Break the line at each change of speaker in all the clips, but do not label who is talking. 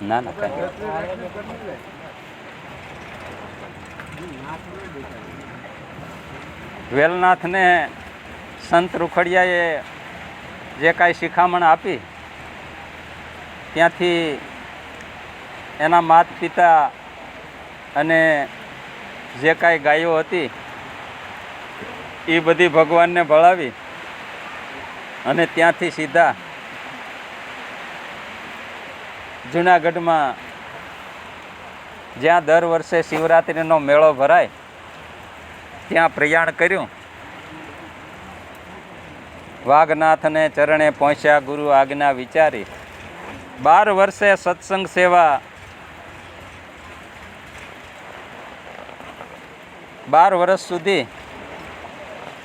ના ના કાંઈ વેલનાથને સંત રૂખડિયાએ જે કાંઈ શિખામણ આપી ત્યાંથી એના માત પિતા અને જે કાંઈ ગાયો હતી એ બધી ભગવાનને ભળાવી અને ત્યાંથી સીધા જૂનાગઢમાં જ્યાં દર વર્ષે શિવરાત્રિનો મેળો ભરાય ત્યાં પ્રયાણ કર્યું. વાઘનાથને ચરણે પહોંચ્યા ગુરુ આજ્ઞા વિચારી. 12 વર્ષે સત્સંગ સેવા, 12 વર્ષ સુધી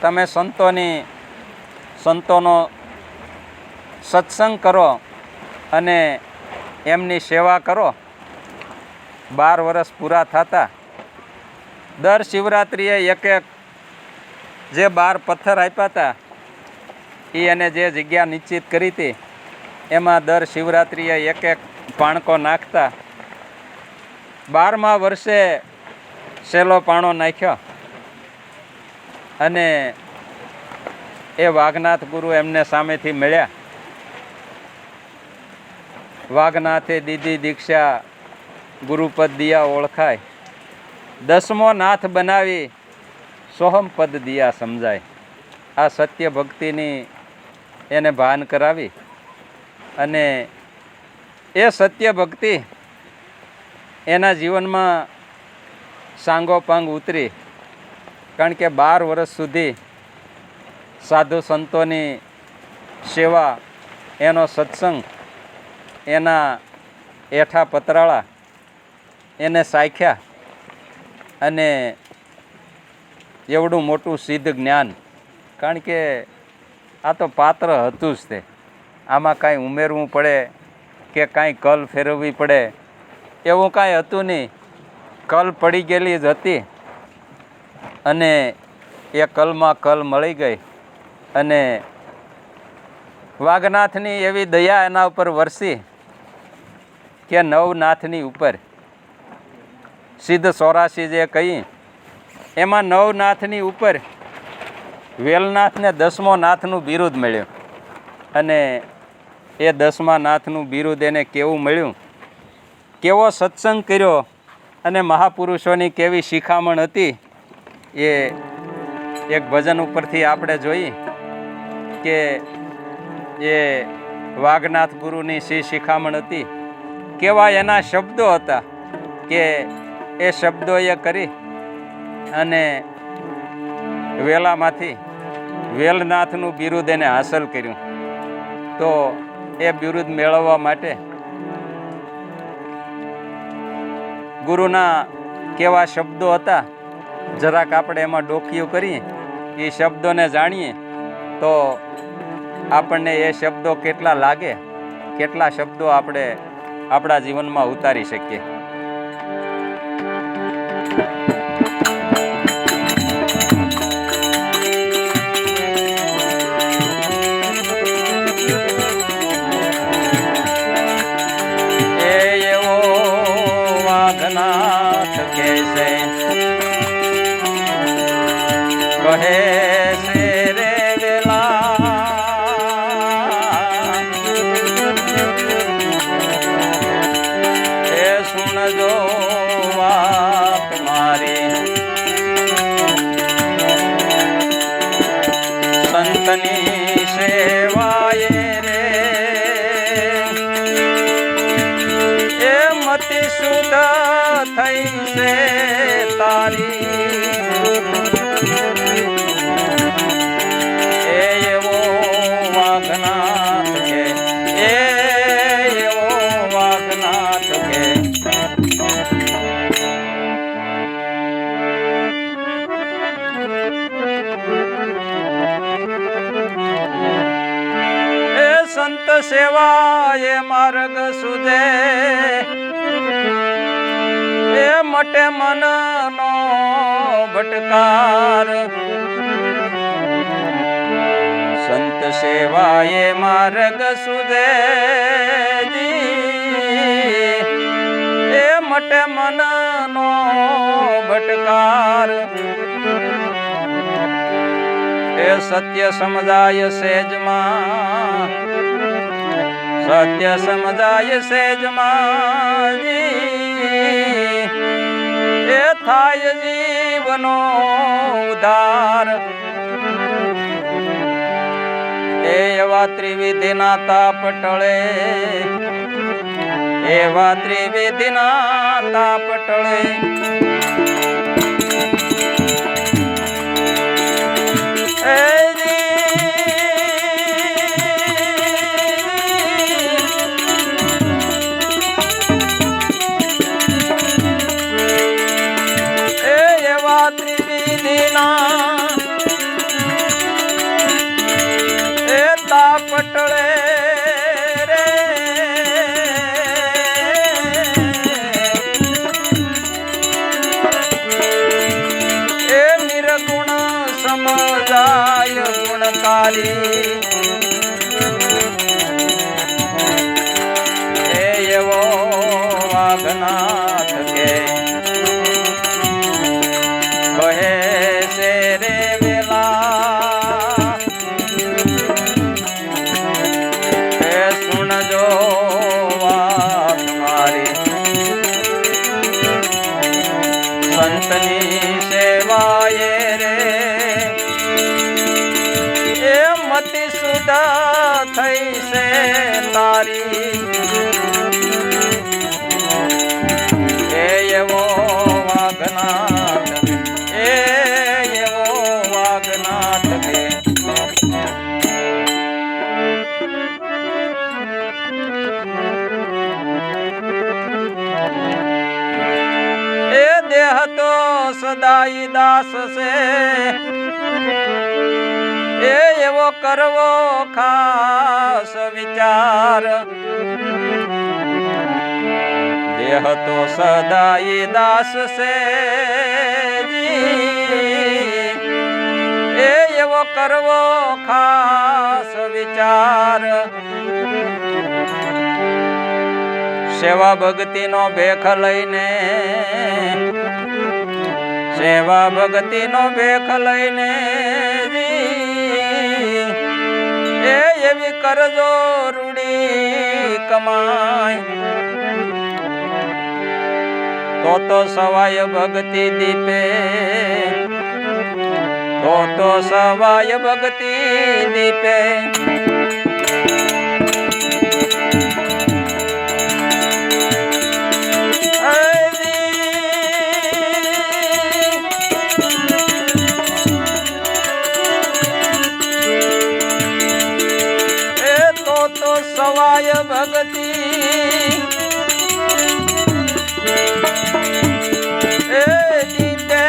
તમે સંતોનો સત્સંગ કરો અને એમની સેવા કરો. 12 વર્ષ પૂરા થતા દર શિવરાત્રિએ એક જે 12 પથ્થર આપ્યા હતા એ એને જે જગ્યા નિશ્ચિત કરી હતી એમાં દર શિવરાત્રિએ એક પાણકો નાખતા. 12મા વર્ષે સેલો પાણો નાખ્યો અને એ વાઘનાથ ગુરુ એમને સામેથી મળ્યા. વાઘનાથે દીધી દીક્ષા, ગુરુપદ દિયા ઓળખાય. 10મો નાથ બનાવી, સોહમપદ દિયા સમજાય. આ સત્ય ભક્તિની એને ભાન કરાવી અને એ સત્ય ભક્તિ એના જીવનમાં સાંગોપાંગ ઉતરી. કારણ કે 12 વર્ષ સુધી સાધુ સંતોની સેવા, એનો સત્સંગ, એના એઠા પતરાળા એને સાખ્યા અને એવડું મોટું સિદ્ધ જ્ઞાન. કારણ કે આ તો પાત્ર હતું જ તે. આમાં કાંઈ ઉમેરવું પડે કે કાંઈ કલ ફેરવવી પડે એવું કાંઈ હતું નહીં. કલ પડી ગયેલી જ હતી અને એ કલમાં કલ મળી ગઈ અને વાઘનાથની એવી દયા એના ઉપર વરસી કે 9 નાથની ઉપર સિદ્ધ 84 જે કહી એમાં 9 નાથની ઉપર વેલનાથને 10મો નાથનું બિરુદ મળ્યું. અને એ 10મા નાથનું બિરુદ એને કેવું મળ્યું, કેવો સત્સંગ કર્યો અને મહાપુરુષોની કેવી શિખામણ હતી એ એક ભજન ઉપરથી આપણે જોઈએ કે એ વાઘનાથ ગુરુની શિખામણ હતી. કેવા એના શબ્દો હતા કે એ શબ્દોએ કરી અને વેલામાંથી વેલનાથનું બિરુદ એને હાંસલ કર્યું. તો એ બિરુદ મેળવવા માટે ગુરુના કેવા શબ્દો હતા જરાક આપણે એમાં ડોકિયું કરીએ, એ શબ્દોને જાણીએ તો આપણને એ શબ્દો કેટલા લાગે, કેટલા શબ્દો આપણે આપણા જીવનમાં ઉતારી શકીએ. કહે છે રે વેલા એ સુણજો વાત મારી. સંતની સેવાએ રે એ મતિ શુદ્ધ થઈ છે તારી. સંત સેવા એ માર્ગ સુધે એ મટે મનનો ભટકાર. સંત સેવા એ માર્ગ સુધે એ મટે મનનો ભટકાર એ સત્ય સમજાય સેજમાં સત્ય સમજાય સેજમાં એ થાય જીવનો ઉદ્ધાર એ એવા ત્રિવિધિના તાપ ટળે એવા ત્રિવિધિના તાપ ટળે પટળે રે એ નિર્ગુણ સમજાય ગુણકારી એ એવો વાઘનાથ કે કહે છે રે સંતની સેવાએ રે એ મતિ સુધા થઈ છે તારી એ એવો વાઘનાથ એ એવો વાઘનાથ કે દેહ તો સદાઈ દાસ છે એ એવો કરવો ખાસ વિચાર દેહ તો સદાઈ દાસ છે એ એવો કરવો ખાસ વિચાર સેવા ભક્તિ નો ભેખ લઈને સેવા ભક્તિ નો ભેખ લઈને એ એવી કરજો રૂડી કમાય તો સવાય ભક્તિ દીપે તો સવાય ભક્તિ દીપે સવાય ભક્તિ એ દીતે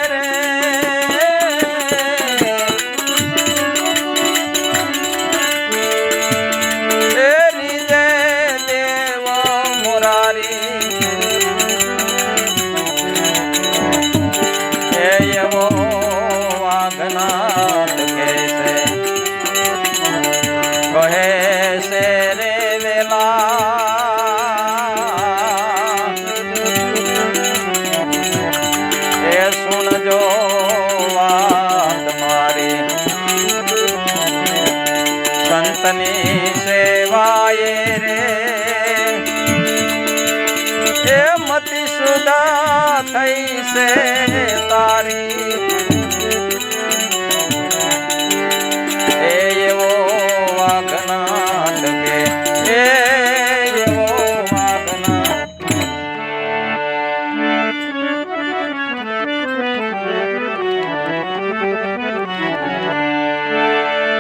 રે એ રીજે દેવ મુરારી એ એવો વાઘનાથ કે છે કહે છે રે વેલા એ સુણજો વાત મારી સંતની સેવાએ રે એ મતિ સુધા થઈ છે તારી એ એવો વાઘનાથ કે એ એવો વાઘનાથ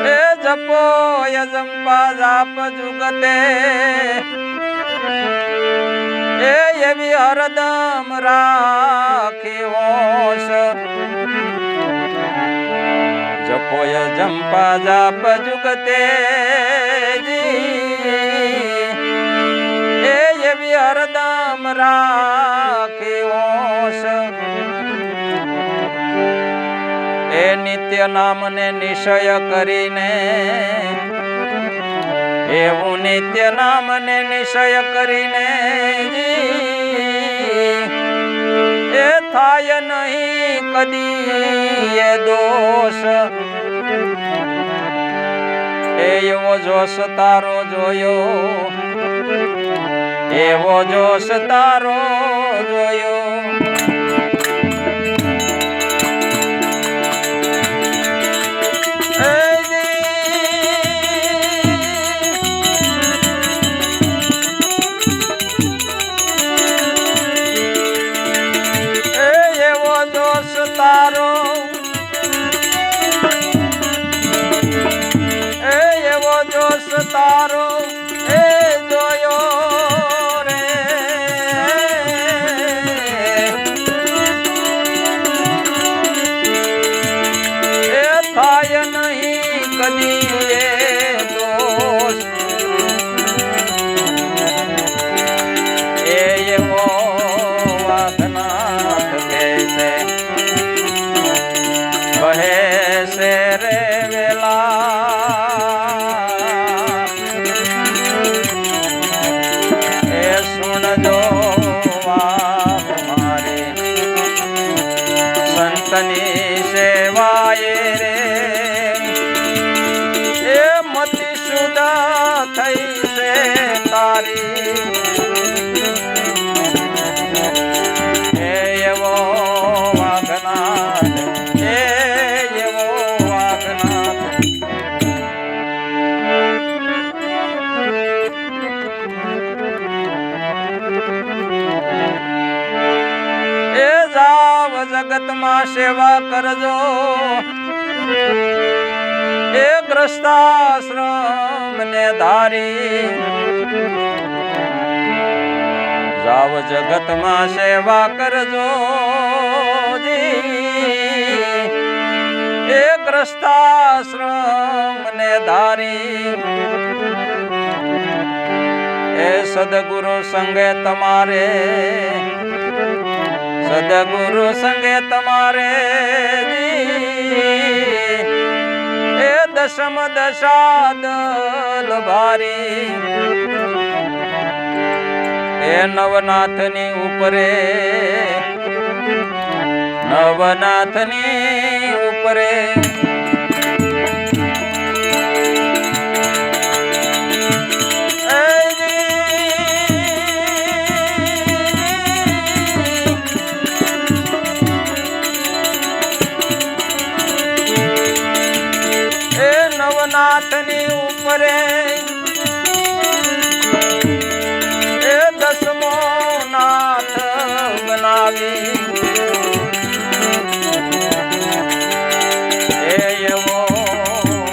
એ જપો યજંપા જાપ જુગતે એ એવી હરદમ રાખી હોશ જપોય જંપા જાપ જુગતે એ એવી હરદમ રાખી હોશ એ નિત્ય નામને નિશ્ચય કરીને એવું નિત્ય નામને નિશ્ચય કરીને એ થાય નહીં કદી એ દોષ. એવો જોશ તારો જોયો, એવો જોશ તારો જોયો. એવો જોશ તારો, એવો જોશ તારો એ જોયો રે. એ થાય નહીં કદી એ દોષ. એવો વાસનાથ કહેશે કહે છે રે વેલા. એ સુણજો વાત મારી સંતની સેવાએ રે. એ મતિ શુદ્ધ થઈ છે તારી. એવો વાઘનાથ, એવો વાઘનાથ. એ જાવ જગતમાં સેવા કરજો, એ ગ્રસ્તાશ્રમ ને ધારી. જાવ જગતમાં સેવા કરજો એ ગ્રસ્તાશ્રમ ને ધારી. એ સદગુરુ સંગે તમારે, સદગુરુ સંગે તમારે એ દશમ દશા દલ ભારી. એ નવનાથની ઉપરે, નવનાથની ઉપરે એ નવનાથની ઉપરે એ દસમો નાથ બનાવી. એવો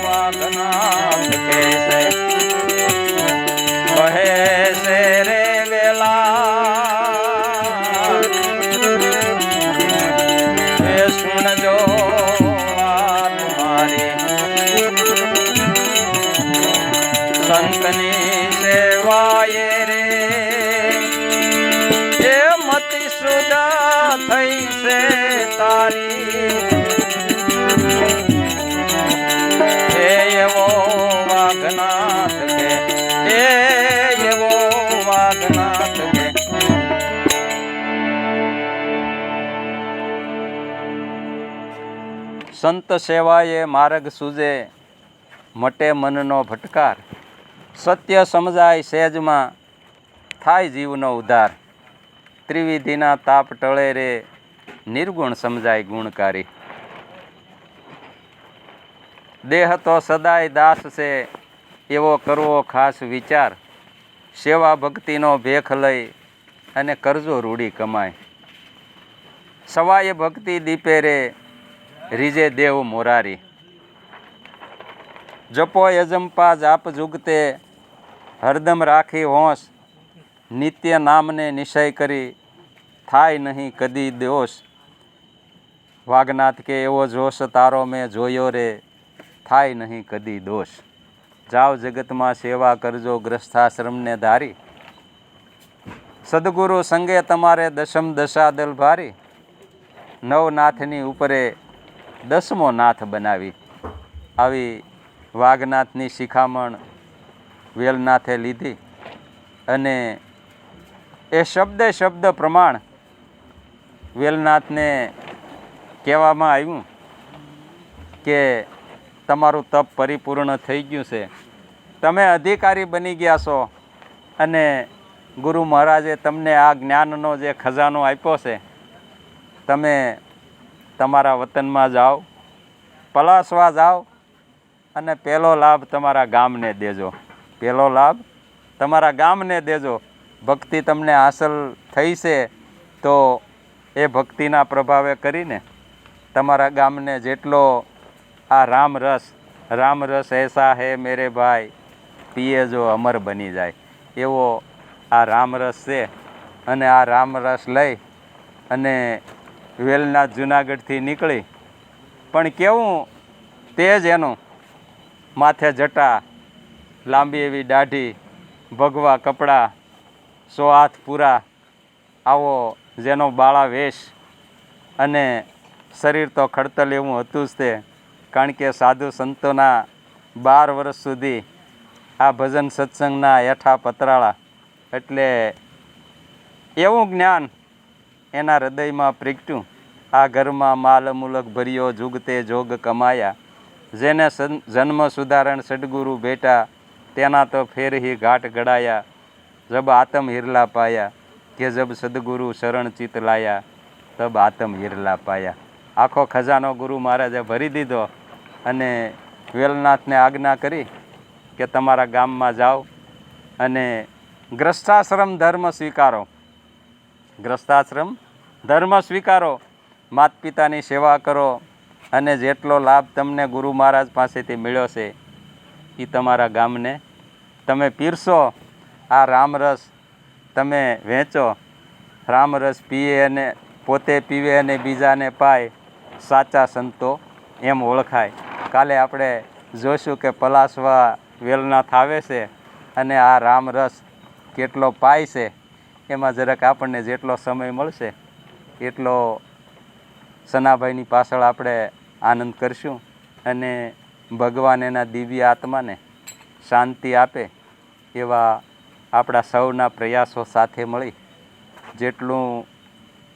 વાઘનાથ કહેશે કહે છે રે વેલા. એ સુણજો વાત મારી સંતની સેવાએ રે. એ મતિ શુદ્ધ થઈ છે તારી. એવો વાઘનાથ કે, એવો વાઘનાથ કે. સંત સેવાએ માર્ગ સૂજે, મટે મનનો ભટકાર. સત્ય સમજાય સહેજમાં, થાય જીવનો ઉદ્ધાર. ત્રિવિધિના તાપ ટળે રે, નિર્ગુણ સમજાય ગુણકારી. દેહ તો સદાય દાસ છે, એવો કરવો ખાસ વિચાર. સેવા ભક્તિનો ભેખ લઈ અને કરજો રૂડી કમાય. સવાય ભક્તિ દીપે રે, રીજે દેવ મોરારી. જપો યજંપા જાપ જુગતે, હરદમ રાખી હોશ. નિત્ય નામને નિશ્ચય કરી, થાય નહીં કદી દોષ. વાઘનાથ કે એવો જોશ તારો મેં જોયો રે, થાય નહીં કદી દોષ. જાઓ જગતમાં સેવા કરજો ગ્રસ્થાશ્રમને ધારી. સદગુરુ સંગે તમારે દશમ દશા દલ ભારી. નવનાથની ઉપરે દસમો નાથ બનાવી. આવી વાઘનાથની શિખામણ વેલનાથે લીધી અને એ શબ્દે શબ્દ પ્રમાણ વેલનાથને કહેવામાં આવ્યું કે તમારું તપ પરિપૂર્ણ થઈ ગયું છે, તમે અધિકારી બની ગયા છો અને ગુરુ મહારાજે તમને આ જ્ઞાનનો જે ખજાનો આપ્યો છે, તમે તમારા વતનમાં જાઓ, પલાસવા જાઓ અને પહેલો લાભ તમારા ગામને દેજો, પહેલો લાભ તમારા ગામને દેજો. ભક્તિ તમને હાંસલ થઈ છે તો એ ભક્તિના પ્રભાવે કરીને તમારા ગામને જેટલો આ રામ રસ એસા હે મેરે ભાઈ પીએ જો અમર બની જાય એવો આ રામરસ છે. અને આ રામરસ લઈ અને વેલનાથ જુનાગઢથી નીકળી, પણ કેવું તેજ એનું, માથે જટા, લાંબી એવી દાઢી, ભગવા કપડાં, 100 હાથ પૂરા, આવો જેનો બાળા વેશ, અને શરીર તો ખડતલ એવું હતું જ તે, કારણ કે સાધુ સંતોના 12 વર્ષ સુધી આ ભજન સત્સંગના હેઠા પતરાળા, એટલે એવું જ્ઞાન એના હૃદયમાં પ્રગટ્યું. આ ઘરમાં માલ મુલક ભર્યો જુગતે જોગ કમાયા, જેને જન્મ સુધારણ સદગુરુ બેટા, તેના તો ફેર હી ઘાટ ગળાયા, જબ આતમ હિરલા પાયા, કે જબ સદગુરુ શરણ ચિત લાયા, તબ આતમ હિરલા પાયા. આખો ખજાનો ગુરુ મહારાજે ભરી દીધો અને વેલનાથને આજ્ઞા કરી કે તમારા ગામમાં જાઓ અને ગ્રસ્તાશ્રમ ધર્મ સ્વીકારો, ગ્રસ્તાશ્રમ ધર્મ સ્વીકારો, માત પિતાની સેવા કરો અને જેટલો લાભ તમને ગુરુ મહારાજ પાસેથી મળ્યો છે એ તમારા ગામને તમે પીરસો. આ રામરસ તમે વહેંચો, રામરસ પીએ અને પોતે પીવે અને બીજાને પાય, સાચા સંતો એમ ઓળખાય. કાલે આપણે જોઈશું કે પલાસવા વેલનાથ આવે છે અને આ રામરસ કેટલો પાય છે, એમાં જરાક આપણને જેટલો સમય મળશે એટલો સનાભાઈની પાછળ આપણે આનંદ કરશું અને ભગવાન એના દિવ્ય આત્માને શાંતિ આપે એવા આપણા સૌના પ્રયાસો સાથે મળી જેટલું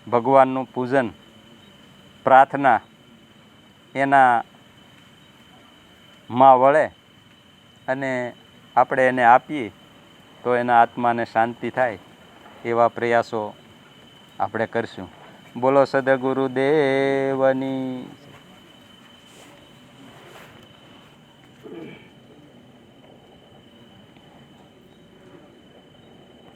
ભગવાનનું પૂજન, પ્રાર્થના એના માં વળે અને આપણે એને આપીએ તો એના આત્માને શાંતિ થાય એવા પ્રયાસો આપણે કરશું. બોલો સદગુરુદેવની